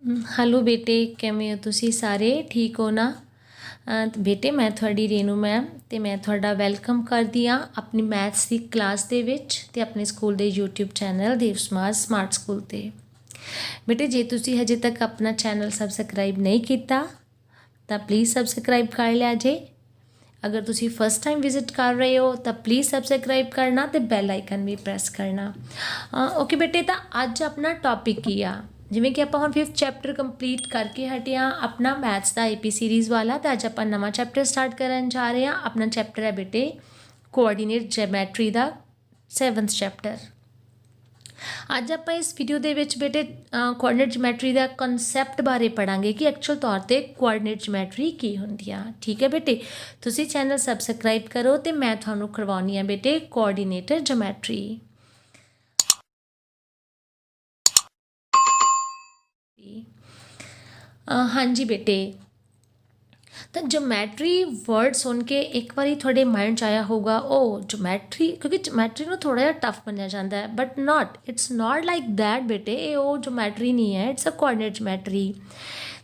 Hello बेटे, किवें हो तुसीं सारे? ठीक हो ना? बेटे मैं थोड़ी रेनू मैम ते मैं थोड़ा वैलकम करदी हाँ अपनी मैथ्स की क्लास दे विच ते अपने स्कूल दे यूट्यूब चैनल देव समाज स्मार्ट स्कूल ते। बेटे जे तुसीं हजे तक अपना चैनल सबसक्राइब नहीं किया तो प्लीज़ सबसक्राइब कर लिया जे। अगर तुसीं फर्स्ट टाइम विजिट कर रहे हो तो प्लीज़ सबसक्राइब करना तो बैल आइकन भी प्रेस करना। ओके बेटे, तो अज अपना टॉपिक की आ जिमें कि ਆਪਾਂ ਹੁਣ 5th ਚੈਪਟਰ ਕੰਪਲੀਟ ਕਰਕੇ ਹਟੇ ਹਾਂ ਆਪਣਾ ਮੈਥਸ ਦਾ ਏਪੀ ਸੀਰੀਜ਼ ਵਾਲਾ। ਤੇ ਅੱਜ ਆਪਾਂ ਨਵਾਂ ਚੈਪਟਰ ਸਟਾਰਟ ਕਰਨ ਜਾ ਰਹੇ ਹਾਂ। ਆਪਣਾ ਚੈਪਟਰ ਹੈ ਬੇਟੇ ਕੋਆਰਡੀਨੇਟ ਜੈਮੈਟਰੀ ਦਾ 7th ਚੈਪਟਰ। ਅੱਜ ਆਪਾਂ ਇਸ ਵੀਡੀਓ ਦੇ ਵਿੱਚ ਬੇਟੇ ਕੋਆਰਡੀਨੇਟ ਜਮੈਟਰੀ ਦਾ ਕਨਸੈਪਟ ਬਾਰੇ ਪੜਾਂਗੇ ਕਿ ਐਕਚੁਅਲ ਤੌਰ ਤੇ ਕੋਆਰਡੀਨੇਟ ਜਮੈਟਰੀ ਕੀ ਹੁੰਦੀ ਆ। ਠੀਕ ਹੈ ਬੇਟੇ, ਤੁਸੀਂ ਚੈਨਲ ਸਬਸਕ੍ਰਾਈਬ ਕਰੋ ਤੇ ਮੈਂ ਤੁਹਾਨੂੰ ਕਰਵਾਉਣੀ ਆ ਬੇਟੇ ਕੋਆਰਡੀਨੇਟ ਜਮੈਟਰੀ। हाँ जी बेटे, तो जोमैट्री वर्ड सुन के एक बार थोड़े माइंड च आया होगा ओ जोमैट्री, क्योंकि जोमैट्री में थोड़ा जिहा टफ मनिया जाता है but not, it's not like that बेटे। ये वो जोमैट्री नहीं है, इट्स अ कोआर्डिनेट जोमैट्री।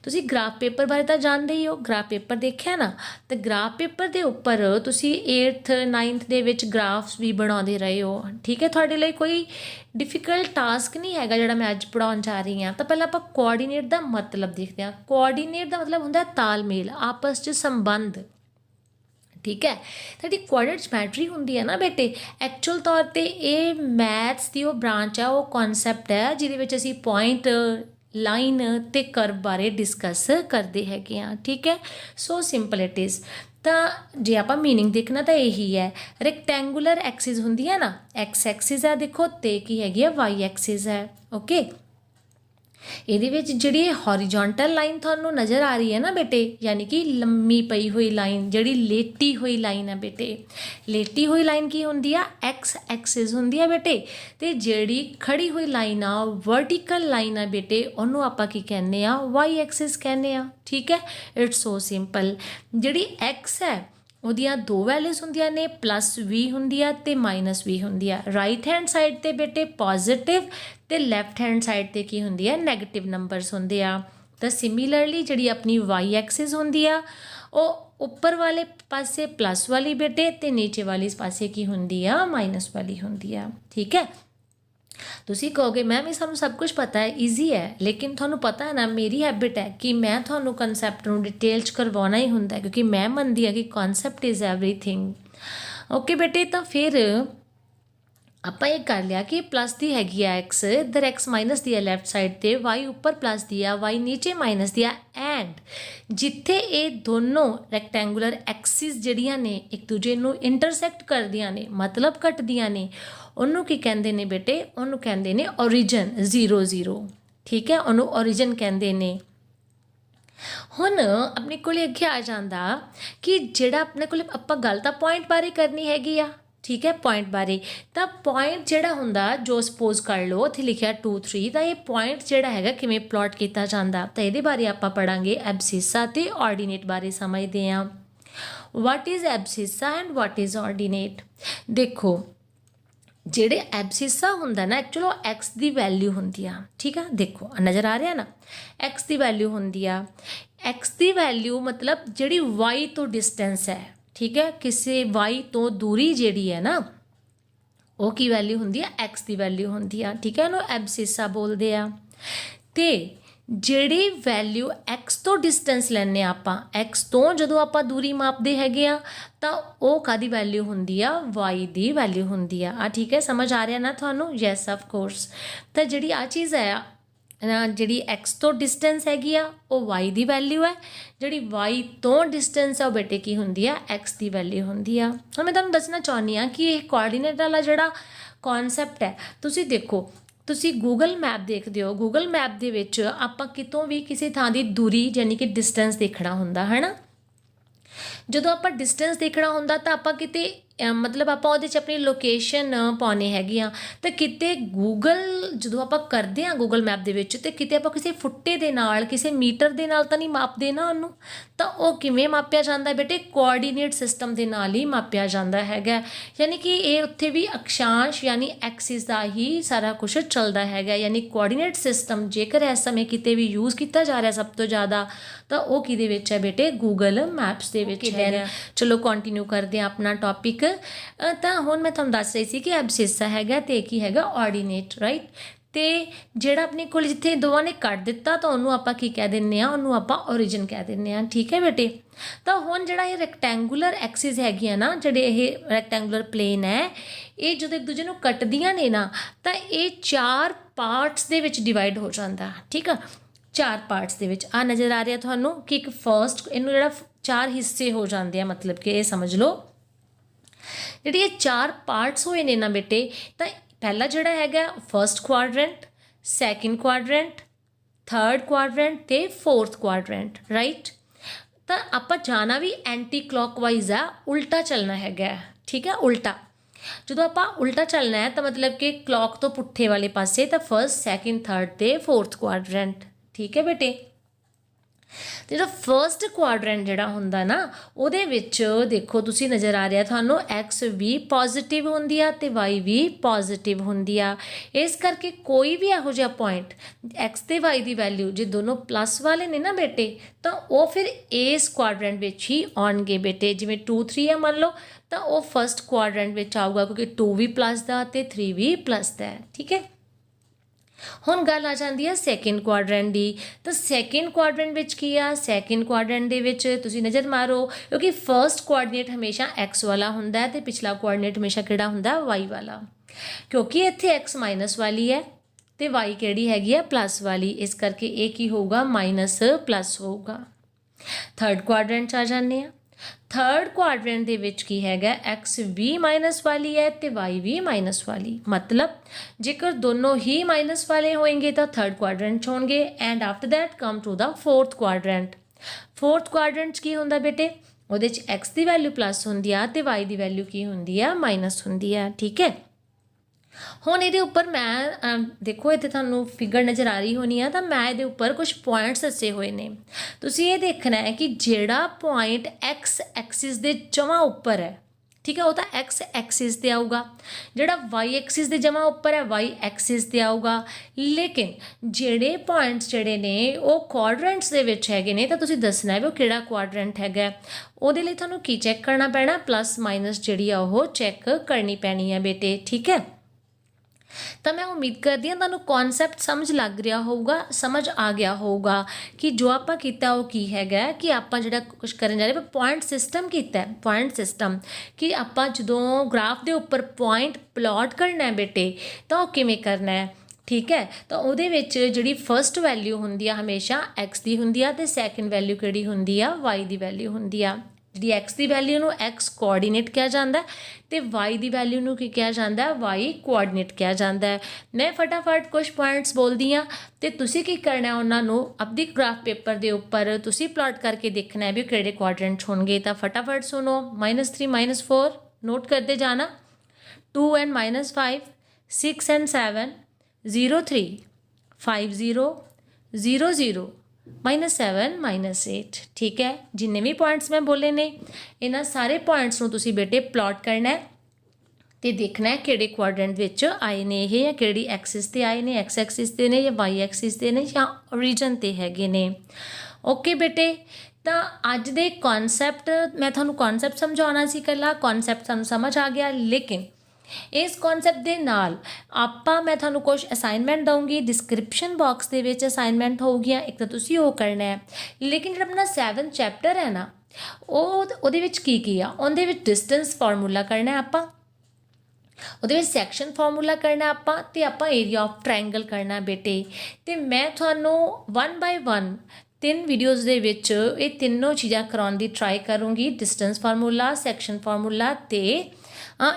तुसी ग्राफ पेपर बारे तो जानते ही हो, ग्राफ पेपर देखिया ना, तो ग्राफ पेपर के उपर तुसी 8th 9th दे विच ग्राफ्स भी बनाते रहे हो। ठीक है, थोड़े लिए कोई डिफिकल्ट टास्क नहीं है जोड़ा मैं अज पढ़ाउण जा रही हाँ। तो पहले आप कोआर्डीनेट का मतलब देखते हैं। कोआर्डीनेट का मतलब होंदा तालमेल, आपस च संबंध। ठीक है, तो कोआर्डिनेट जमैट्री होंदी है ना बेटे, एक्चुअल तौर पर ये मैथ्स की वो ब्रांच है, वो कॉन्सैप्ट है जिहदे असीं पॉइंट लाइन ते कर्व बारे डिस्कस करते हैं। ठीक है, सो सिंपल इट इज़। तो जे आप मीनिंग देखना तो यही है, रैक्टेंगुलर एक्सिस होंदी है ना, एक्स एक्सिस है देखो, तो की हैगी है वाई एक्सिस है। ओके, ये जी हॉरिजॉन्टल लाइन थानू नज़र आ रही है ना बेटे, यानी कि लम्मी पई हुई लाइन, जी लेटी हुई लाइन है बेटे, लेटी हुई लाइन की होंदी है एक्स एक्सिस होंदी है बेटे। तो जी खड़ी हुई लाइन आ वर्टिकल लाइन है बेटे, उन्होंने आपां की कहने आ वाई एक्सिस कहने आ। ठीक है, it's so simple. G X है ਉਹਦੀਆਂ दो वैल्यूज़ ਹੁੰਦੀਆਂ ਨੇ, +v ਹੁੰਦੀ ਆ ਤੇ -v ਹੁੰਦੀ ਆ। ਰਾਈਟ हैंड साइड ਤੇ बेटे पॉजिटिव ਤੇ ਲੈਫਟ हैंड साइड ਤੇ ਕੀ ਹੁੰਦੀ ਆ, ਨੈਗੇਟਿਵ ਨੰਬਰਸ ਹੁੰਦੇ ਆ। ਤਾਂ ਸਿਮਿਲਰਲੀ ਜਿਹੜੀ ਆਪਣੀ y एक्सिस ਹੁੰਦੀ ਆ ਉਹ ਉੱਪਰ ਵਾਲੇ ਪਾਸੇ प्लस वाली बेटे ਤੇ नीचे वाली पासे की ਹੁੰਦੀ ਆ, माइनस वाली ਹੁੰਦੀ ਆ। ठीक है, तुसी कहोगे मैम ये सानू सब कुछ पता है, ईजी है, लेकिन थानू पता है ना मेरी हैबिट है कि मैं थानू कॉन्सैप्ट नू डिटेल च करवाना ही होंदा है, क्योंकि मैं मनदी हाँ कि कॉन्सैप्ट इज़ एवरीथिंग। ओके बेटे, तो फिर ਆਪਾਂ ਇਹ ਕਰ ਲਿਆ कि प्लस दी हैगी है एक्स, इधर एक्स माइनस दी है लैफ्ट साइड ते, वाई ऊपर प्लस दी है, वाई नीचे माइनस दी है। एंड जिथे ये दोनों रैक्टेंगुलर एक्सिस जड़ियाँ ने एक दूजे नू इंटरसैक्ट करदियाँ ने, मतलब कटदियाँ ने, उन्होंने की कहते हैं बेटे, उन्होंने कहते हैं ओरिजन 0 0। ठीक है, उन्होंने ओरिजन कहते हैं। हुण अपने को अगे आ जाता कि जिहड़ा अपने को आपां गल तां पॉइंट बारे करनी हैगी आ। ठीक है, पॉइंट बारे तो पॉइंट जिहड़ा हुंदा, जो सपोज कर लो इत्थे लिखिया 2 3, तो ये पॉइंट जिहड़ा हैगा किवें प्लॉट किया जाता, तो ये बारे आपां पढ़ांगे। एब्सिसा ते ऑर्डीनेट बारे समझते हैं। What is abscissa and what is ordinate. देखो ਜਿਹੜੇ ਐਬਸਿसा ਹੁੰਦਾ ना, एक्चुअल वो एक्स की वैल्यू होंदी आ। ठीक है, देखो नज़र आ रहा ना, एक्स की वैल्यू होंदी आ। एक्स की वैल्यू मतलब जिहड़ी वाई तो डिस्टेंस है। ठीक है, किसी वाई तो दूरी जिहड़ी है ना, वो की वैल्यू होंदी आ, एक्स की वैल्यू होंदी आ। ठीक है, उन्होंने एब्सिसा बोलते हैं। तो ਜਿਹੜੀ वैल्यू एक्स तो डिस्टेंस लैने आपां, एक्स तो जो आपां दूरी मापते हैगे आ, तो वो कादी वैल्यू होंदी आ, वाई दी वैल्यू होंदी आ। ठीक है, समझ आ रहा ना थानू? Yes of course. तो जिहड़ी आ चीज़ है, जिहड़ी एक्स तो डिस्टेंस हैगी आ वो वाई दी वैल्यू है, जिहड़ी वाई तो डिस्टेंस है वो बेटे की होंदी आ, एक्स दी वैल्यू होंदी आ। हुण मैं तुहानूं दसना चाहुंदी आ कि ये कोआर्डीनेट वाला जिहड़ा कॉन्सैप्ट है, तुसीं देखो तुसी गूगल मैप देखते हो, गूगल मैप दे विच आपां कितों भी किसी थां दी दूरी यानी कि डिस्टेंस देखना हुंदा है ना। जदों आपां डिस्टेंस देखना हुंदा तां आपां किते मतलब ਆਪਾਂ ਉਹਦੇ 'ਚ ਆਪਣੀ ਲੋਕੇਸ਼ਨ ਪਾਉਣੀ ਹੈਗੀ ਆ, ਤਾਂ ਕਿਤੇ ਗੂਗਲ ਜਦੋਂ ਆਪਾਂ ਕਰਦੇ ਹਾਂ ਗੂਗਲ ਮੈਪ ਦੇ ਵਿੱਚ, ਅਤੇ ਕਿਤੇ ਆਪਾਂ ਕਿਸੇ ਫੁੱਟੇ ਦੇ ਨਾਲ, ਕਿਸੇ ਮੀਟਰ ਦੇ ਨਾਲ ਤਾਂ ਨਹੀਂ ਮਾਪਦੇ ਨਾ ਉਹਨੂੰ। ਤਾਂ ਉਹ ਕਿਵੇਂ ਮਾਪਿਆ ਜਾਂਦਾ ਬੇਟੇ? ਕੋਆਰਡੀਨੇਟ ਸਿਸਟਮ ਦੇ ਨਾਲ ਹੀ ਮਾਪਿਆ ਜਾਂਦਾ ਹੈਗਾ। ਯਾਨੀ ਕਿ ਇਹ ਉੱਥੇ ਵੀ ਅਕਸ਼ਾਂਸ਼ ਯਾਨੀ ਐਕਸਿਸ ਦਾ ਹੀ ਸਾਰਾ ਕੁਛ ਚੱਲਦਾ ਹੈਗਾ। ਯਾਨੀ ਕੋਆਰਡੀਨੇਟ ਸਿਸਟਮ ਜੇਕਰ ਇਸ ਸਮੇਂ ਕਿਤੇ ਵੀ ਯੂਜ਼ ਕੀਤਾ ਜਾ ਰਿਹਾ ਸਭ ਤੋਂ ਜ਼ਿਆਦਾ, ਤਾਂ ਉਹ ਕਿਹਦੇ ਵਿੱਚ ਹੈ ਬੇਟੇ? ਗੂਗਲ ਮੈਪਸ ਦੇ ਵਿੱਚ ਹੈਗਾ। ਚਲੋ ਕੰਟੀਨਿਊ ਕਰਦੇ ਹਾਂ ਆਪਣਾ ਟੌਪਿਕ। ਤਾਂ ਹੁਣ ਮੈਂ ਤੁਹਾਨੂੰ ਦੱਸ ਰਹੀ ਸੀ ਕਿ ਐਬਸਿਸਾ ਹੈਗਾ ਅਤੇ ਕੀ ਹੈਗਾ? ਆਰਡੀਨੇਟ, ਰਾਈਟ। ਅਤੇ ਜਿਹੜਾ ਆਪਣੇ ਕੋਲ ਜਿੱਥੇ ਦੋਵਾਂ ਨੇ ਕੱਟ ਦਿੱਤਾ ਤਾਂ ਉਹਨੂੰ ਆਪਾਂ ਕੀ ਕਹਿ ਦਿੰਦੇ ਹਾਂ? ਉਹਨੂੰ ਆਪਾਂ ਓਰੀਜਨ ਕਹਿ ਦਿੰਦੇ ਹਾਂ, ਠੀਕ ਹੈ ਬੇਟੇ। ਤਾਂ ਹੁਣ ਜਿਹੜਾ ਇਹ ਰੈਕਟੈਂਗੂਲਰ ਐਕਸਿਸ ਹੈਗੀਆਂ ਨਾ, ਜਿਹੜੇ ਇਹ ਰੈਕਟੈਂਗੂਲਰ ਪਲੇਨ ਹੈ, ਇਹ ਜਦੋਂ ਇੱਕ ਦੂਜੇ ਨੂੰ ਕੱਟਦੀਆਂ ਨੇ ਨਾ, ਤਾਂ ਇਹ 4 ਪਾਰਟਸ ਦੇ ਵਿੱਚ ਡਿਵਾਈਡ ਹੋ ਜਾਂਦਾ, ਠੀਕ ਆ। 4 ਪਾਰਟਸ ਦੇ ਵਿੱਚ ਆ ਨਜ਼ਰ ਆ ਰਿਹਾ ਤੁਹਾਨੂੰ ਕਿ ਇੱਕ ਫਸਟ, ਇਹਨੂੰ ਜਿਹੜਾ 4 ਹਿੱਸੇ ਹੋ ਜਾਂਦੇ ਆ, ਮਤਲਬ ਕਿ ਇਹ ਸਮਝ ਲਓ ਜਿਹੜੀ ਇਹ 4 ਪਾਰਟਸ ਹੋਏ ਨੇ ਨਾ ਬੇਟੇ, ਤਾਂ ਪਹਿਲਾ ਜਿਹੜਾ ਹੈਗਾ first quadrant, second quadrant, third quadrant ਅਤੇ ਫੋਰਥ ਕੁਆਡਰੈਂਟ, ਰਾਈਟ। ਤਾਂ ਆਪਾਂ ਜਾਣਾ ਵੀ ਐਂਟੀ ਕਲੌਕਵਾਈਜ਼ ਆ, ਉਲਟਾ ਚੱਲਣਾ ਹੈਗਾ, ਠੀਕ ਹੈ, ਉਲਟਾ। ਜਦੋਂ ਆਪਾਂ ਉਲਟਾ ਚੱਲਣਾ ਹੈ ਤਾਂ ਮਤਲਬ ਕਿ ਕਲੌਕ ਤੋਂ ਪੁੱਠੇ ਵਾਲੇ ਪਾਸੇ, ਤਾਂ ਫਸਟ, ਸੈਕਿੰਡ, ਥਰਡ ਅਤੇ ਫੋਰਥ ਕੁਆਡਰੈਂਟ, ਠੀਕ ਹੈ ਬੇਟੇ। ਅਤੇ ਜਿਹੜਾ ਫਸਟ ਕੁਆਡਰੈਂਟ ਜਿਹੜਾ ਹੁੰਦਾ ਨਾ, ਉਹਦੇ ਵਿੱਚ ਦੇਖੋ ਤੁਸੀਂ ਨਜ਼ਰ ਆ ਰਿਹਾ ਤੁਹਾਨੂੰ ਐਕਸ ਵੀ ਪੋਜ਼ੀਟਿਵ ਹੁੰਦੀ ਆ ਅਤੇ ਵਾਈ ਵੀ ਪੋਜ਼ੀਟਿਵ ਹੁੰਦੀ ਆ। ਇਸ ਕਰਕੇ ਕੋਈ ਵੀ ਇਹੋ ਜਿਹਾ ਪੁਆਇੰਟ ਐਕਸ ਅਤੇ ਵਾਈ ਦੀ ਵੈਲਿਊ ਜੇ ਦੋਨੋਂ ਪਲੱਸ ਵਾਲੇ ਨੇ ਨਾ ਬੇਟੇ, ਤਾਂ ਉਹ ਫਿਰ ਇਸ ਕੁਆਡਰੈਂਟ ਵਿੱਚ ਹੀ ਆਉਣਗੇ ਬੇਟੇ। ਜਿਵੇਂ 2 3 ਹੈ ਮੰਨ ਲਓ, ਤਾਂ ਉਹ ਫਸਟ ਕੁਆਡਰੈਂਟ ਵਿੱਚ ਆਊਗਾ, ਕਿਉਂਕਿ 2 ਵੀ ਪਲੱਸ ਦਾ ਅਤੇ 3 ਵੀ ਪਲੱਸ ਦਾ ਹੈ, ਠੀਕ ਹੈ। ਹੁਣ ਗੱਲ ਆ ਜਾਂਦੀ ਹੈ ਸੈਕਿੰਡ ਕੁਆਡਰੈਂਟ ਦੀ। ਤਾਂ ਸੈਕਿੰਡ ਕੁਆਡਰੈਂਟ ਵਿੱਚ ਕੀ ਆ? ਸੈਕਿੰਡ ਕੁਆਡਰੈਂਟ ਦੇ ਵਿੱਚ ਤੁਸੀਂ ਨਜ਼ਰ ਮਾਰੋ, ਕਿਉਂਕਿ ਫਸਟ ਕੋਆਰਡੀਨੇਟ ਹਮੇਸ਼ਾ ਐਕਸ ਵਾਲਾ ਹੁੰਦਾ ਅਤੇ ਪਿਛਲਾ ਕੋਆਰਡੀਨੇਟ ਹਮੇਸ਼ਾ ਕਿਹੜਾ ਹੁੰਦਾ? ਵਾਈ ਵਾਲਾ। ਕਿਉਂਕਿ ਇੱਥੇ ਐਕਸ ਮਾਈਨਸ ਵਾਲੀ ਹੈ ਅਤੇ ਵਾਈ ਕਿਹੜੀ ਹੈਗੀ ਹੈ? ਪਲੱਸ ਵਾਲੀ। ਇਸ ਕਰਕੇ ਇਹ ਕੀ ਹੋਊਗਾ? ਮਾਈਨਸ ਪਲੱਸ ਹੋਊਗਾ। ਥਰਡ ਕੁਆਡਰੈਂਟ 'ਚ ਆ ਜਾਂਦੇ ਹਾਂ। ਥਰਡ ਕੁਆਡਰੈਂਟ ਦੇ ਵਿੱਚ ਕੀ ਹੈਗਾ? ਐਕਸ ਵੀ ਮਾਈਨਸ ਵਾਲੀ ਹੈ ਅਤੇ ਵਾਈ ਵੀ ਮਾਈਨਸ ਵਾਲੀ। ਮਤਲਬ ਜੇਕਰ ਦੋਨੋਂ ਹੀ ਮਾਈਨਸ ਵਾਲੇ ਹੋਣਗੇ ਤਾਂ ਥਰਡ ਕੁਆਡਰੈਂਟ 'ਚ ਹੋਣਗੇ। And after that come to the fourth quadrant. Fourth quadrant 'ਚ ਕੀ ਹੁੰਦਾ ਬੇਟੇ? ਉਹਦੇ 'ਚ ਐਕਸ ਦੀ ਵੈਲਿਊ ਪਲੱਸ ਹੁੰਦੀ ਆ ਅਤੇ ਵਾਈ ਦੀ ਵੈਲਿਊ ਕੀ ਹੁੰਦੀ ਆ? ਮਾਈਨਸ ਹੁੰਦੀ ਆ, ਠੀਕ ਹੈ। ਹੁਣ ਇਹਦੇ ਉੱਪਰ ਮੈਂ ਦੇਖੋ ਇੱਥੇ ਤੁਹਾਨੂੰ ਫਿਗਰ ਨਜ਼ਰ ਆ ਰਹੀ ਹੋਣੀ ਆ, ਤਾਂ ਮੈਂ ਇਹਦੇ ਉੱਪਰ ਕੁਝ ਪੁਆਇੰਟਸ ਦੱਸੇ ਹੋਏ ਨੇ। ਤੁਸੀਂ ਇਹ ਦੇਖਣਾ ਹੈ ਕਿ ਜਿਹੜਾ ਪੁਆਇੰਟ ਐਕਸ ਐਕਸਿਸ ਦੇ ਜਮਾਂ ਉੱਪਰ ਹੈ, ਠੀਕ ਹੈ, ਉਹ ਤਾਂ ਐਕਸ ਐਕਸਿਸ 'ਤੇ ਆਊਗਾ। ਜਿਹੜਾ ਵਾਈ ਐਕਸਿਸ ਦੇ ਜਮਾਂ ਉੱਪਰ ਹੈ, ਵਾਈ ਐਕਸਿਸ 'ਤੇ ਆਊਗਾ। ਲੇਕਿਨ ਜਿਹੜੇ ਪੁਆਇੰਟਸ ਜਿਹੜੇ ਨੇ ਉਹ ਕੁਆਡਰੈਂਟਸ ਦੇ ਵਿੱਚ ਹੈਗੇ ਨੇ, ਤਾਂ ਤੁਸੀਂ ਦੱਸਣਾ ਹੈ ਵੀ ਉਹ ਕਿਹੜਾ ਕੁਆਡਰੈਂਟ ਹੈਗਾ। ਉਹਦੇ ਲਈ ਤੁਹਾਨੂੰ ਕੀ ਚੈੱਕ ਕਰਨਾ ਪੈਣਾ? ਪਲੱਸ ਮਾਈਨਸ ਜਿਹੜੀ ਆ ਉਹ ਚੈੱਕ ਕਰਨੀ ਪੈਣੀ ਹੈ ਬੇਟੇ, ਠੀਕ ਹੈ। ਤਾਂ ਮੈਂ ਉਮੀਦ ਕਰਦੀ ਹਾਂ ਤੁਹਾਨੂੰ ਕੌਨਸੈਪਟ ਸਮਝ ਲੱਗ ਰਿਹਾ ਹੋਊਗਾ, ਸਮਝ ਆ ਗਿਆ ਹੋਊਗਾ ਕਿ ਜੋ ਆਪਾਂ ਕੀਤਾ ਉਹ ਕੀ ਹੈਗਾ, ਕਿ ਆਪਾਂ ਜਿਹੜਾ ਕੁਝ ਕਰਨ ਜਾ ਰਹੇ ਪੁਆਇੰਟ ਸਿਸਟਮ ਕੀਤਾ। ਪੁਆਇੰਟ ਸਿਸਟਮ ਕਿ ਆਪਾਂ ਜਦੋਂ ਗ੍ਰਾਫ ਦੇ ਉੱਪਰ ਪੁਆਇੰਟ ਪਲਾਟ ਕਰਨਾ ਹੈ ਬੇਟੇ, ਤਾਂ ਉਹ ਕਿਵੇਂ ਕਰਨਾ ਹੈ, ਠੀਕ ਹੈ। ਤਾਂ ਉਹਦੇ ਵਿੱਚ ਜਿਹੜੀ ਫਸਟ ਵੈਲਿਊ ਹੁੰਦੀ ਆ ਹਮੇਸ਼ਾ ਐਕਸ ਦੀ ਹੁੰਦੀ ਆ ਅਤੇ ਸੈਕਿੰਡ ਵੈਲਿਊ ਕਿਹੜੀ ਹੁੰਦੀ ਆ? ਵਾਈ ਦੀ ਵੈਲਿਊ ਹੁੰਦੀ ਆ। ਜਿਹੜੀ ਐਕਸ ਦੀ ਵੈਲਿਊ ਨੂੰ ਐਕਸ ਕੋਆਰਡੀਨੇਟ ਕਿਹਾ ਜਾਂਦਾ ਅਤੇ ਵਾਈ ਦੀ ਵੈਲਿਊ ਨੂੰ ਕੀ ਕਿਹਾ ਜਾਂਦਾ? ਵਾਈ ਕੋਆਰਡੀਨੇਟ ਕਿਹਾ ਜਾਂਦਾ ਹੈ। ਮੈਂ ਫਟਾਫਟ ਕੁਝ ਪੁਆਇੰਟਸ ਬੋਲਦੀ ਹਾਂ ਅਤੇ ਤੁਸੀਂ ਕੀ ਕਰਨਾ ਉਹਨਾਂ ਨੂੰ ਆਪਦੀ ਗ੍ਰਾਫ ਪੇਪਰ ਦੇ ਉੱਪਰ ਤੁਸੀਂ ਪਲਾਟ ਕਰਕੇ ਦੇਖਣਾ ਹੈ ਵੀ ਕਿਹੜੇ ਕੁਆਡਰੈਂਟ ਹੋਣਗੇ। ਤਾਂ ਫਟਾਫਟ ਸੁਣੋ। -3 -4 ਨੋਟ ਕਰਦੇ ਜਾਣਾ। 2 and -5 6 and 7 0 3 5 0 0 0 -7 -8, ਠੀਕ ਹੈ। ਜਿੰਨੇ ਵੀ ਪੁਆਇੰਟਸ ਮੈਂ ਬੋਲੇ ਨੇ ਇਹਨਾਂ ਸਾਰੇ ਪੁਆਇੰਟਸ ਨੂੰ ਤੁਸੀਂ ਬੇਟੇ ਪਲਾਟ ਕਰਨਾ ਹੈ ਅਤੇ ਦੇਖਣਾ ਹੈ ਕਿਹੜੇ ਕੁਆਡਰੈਂਟ ਵਿੱਚ ਆਏ ਨੇ ਇਹ, ਜਾਂ ਕਿਹੜੀ ਐਕਸਿਸ 'ਤੇ ਆਏ ਨੇ, ਐਕਸ ਐਕਸਿਸ 'ਤੇ ਨੇ ਜਾਂ ਵਾਈ ਐਕਸਿਸ 'ਤੇ ਨੇ ਜਾਂ ਓਰੀਜਨ 'ਤੇ ਹੈਗੇ ਨੇ। ਓਕੇ ਬੇਟੇ, ਤਾਂ ਅੱਜ ਦੇ ਕੌਨਸੈਪਟ ਮੈਂ ਤੁਹਾਨੂੰ ਕੌਨਸੈਪਟ ਸਮਝਾਉਣਾ ਸੀ, ਇਕੱਲਾ ਕੌਨਸੈਪਟ ਤੁਹਾਨੂੰ ਸਮਝ ਆ ਗਿਆ। ਲੇਕਿਨ ਇਸ ਕੌਨਸੈਪਟ ਦੇ ਨਾਲ ਮੈਂ ਤੁਹਾਨੂੰ ਕੁਝ ਅਸਾਈਨਮੈਂਟ ਦਊਂਗੀ, ਡਿਸਕ੍ਰਿਪਸ਼ਨ ਬਾਕਸ ਦੇ ਵਿੱਚ ਅਸਾਈਨਮੈਂਟ ਹੋਊਗੀਆਂ, ਇੱਕ ਤਾਂ ਤੁਸੀਂ ਉਹ ਕਰਨਾ ਹੈ। ਲੇਕਿਨ ਜਿਹੜਾ ਆਪਣਾ 7th ਚੈਪਟਰ ਹੈ ਨਾ, ਉਹਦੇ ਵਿੱਚ ਕੀ ਆ? ਉਹਦੇ ਵਿੱਚ ਡਿਸਟੈਂਸ ਫਾਰਮੂਲਾ ਕਰਨਾ ਆਪਾਂ, ਉਹਦੇ ਵਿੱਚ ਸੈਕਸ਼ਨ ਫਾਰਮੂਲਾ ਕਰਨਾ ਆਪਾਂ, ਅਤੇ ਆਪਾਂ ਏਰੀਆ ਆਫ ਟਰਾਇੰਗਲ ਕਰਨਾ ਬੇਟੇ। ਅਤੇ ਮੈਂ ਤੁਹਾਨੂੰ 1 by 1 3 ਵੀਡੀਓਜ਼ ਦੇ ਵਿੱਚ ਇਹ ਤਿੰਨੋਂ ਚੀਜ਼ਾਂ ਕਰਾਉਣ ਦੀ ਟਰਾਈ ਕਰੂੰਗੀ। ਡਿਸਟੈਂਸ ਫਾਰਮੂਲਾ, ਸੈਕਸ਼ਨ ਫਾਰਮੂਲਾ ਅਤੇ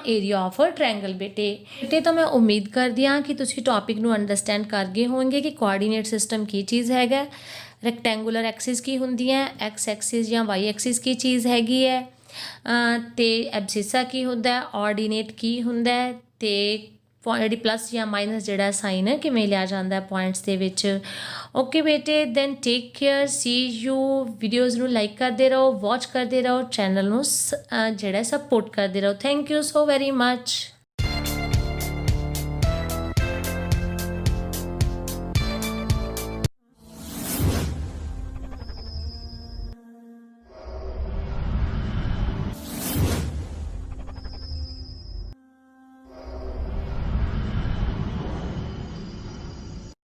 ਏਰੀਆ ਆਫ ਟਰਾਇੰਗਲ ਬੇਟੇ। ਤਾਂ ਮੈਂ ਉਮੀਦ ਕਰਦੀ ਹਾਂ ਕਿ ਤੁਸੀਂ ਟੌਪਿਕ ਨੂੰ ਅੰਡਰਸਟੈਂਡ ਕਰ ਗਏ ਹੋਣਗੇ ਕਿ ਕੋਆਰਡੀਨੇਟ ਸਿਸਟਮ ਕੀ ਚੀਜ਼ ਹੈਗਾ, ਰੈਕਟੈਂਗੂਲਰ ਐਕਸਿਸ ਕੀ ਹੁੰਦੀ ਹੈ, ਐਕਸ ਐਕਸਿਸ ਜਾਂ ਵਾਈ ਐਕਸਿਸ ਕੀ ਚੀਜ਼ ਹੈਗੀ ਹੈ, ਤੇ ਐਬਸਿਸਾ ਕੀ ਹੁੰਦਾ, ਆਰਡੀਨੇਟ ਕੀ ਹੁੰਦਾ, ਤੇ ਜਿਹੜੀ ਪਲੱਸ ਜਾਂ ਮਾਈਨਸ ਜਿਹੜਾ ਸਾਈਨ ਹੈ ਕਿਵੇਂ ਲਿਆ ਜਾਂਦਾ ਪੁਆਇੰਟਸ ਦੇ ਵਿੱਚ। ਓਕੇ ਬੇਟੇ, then take care, see you. Videos ਨੂੰ ਲਾਈਕ ਕਰਦੇ ਰਹੋ, ਵਾਚ ਕਰਦੇ ਰਹੋ, ਚੈਨਲ ਨੂੰ ਜਿਹੜਾ ਸਪੋਰਟ ਕਰਦੇ ਰਹੋ। Thank you so very much.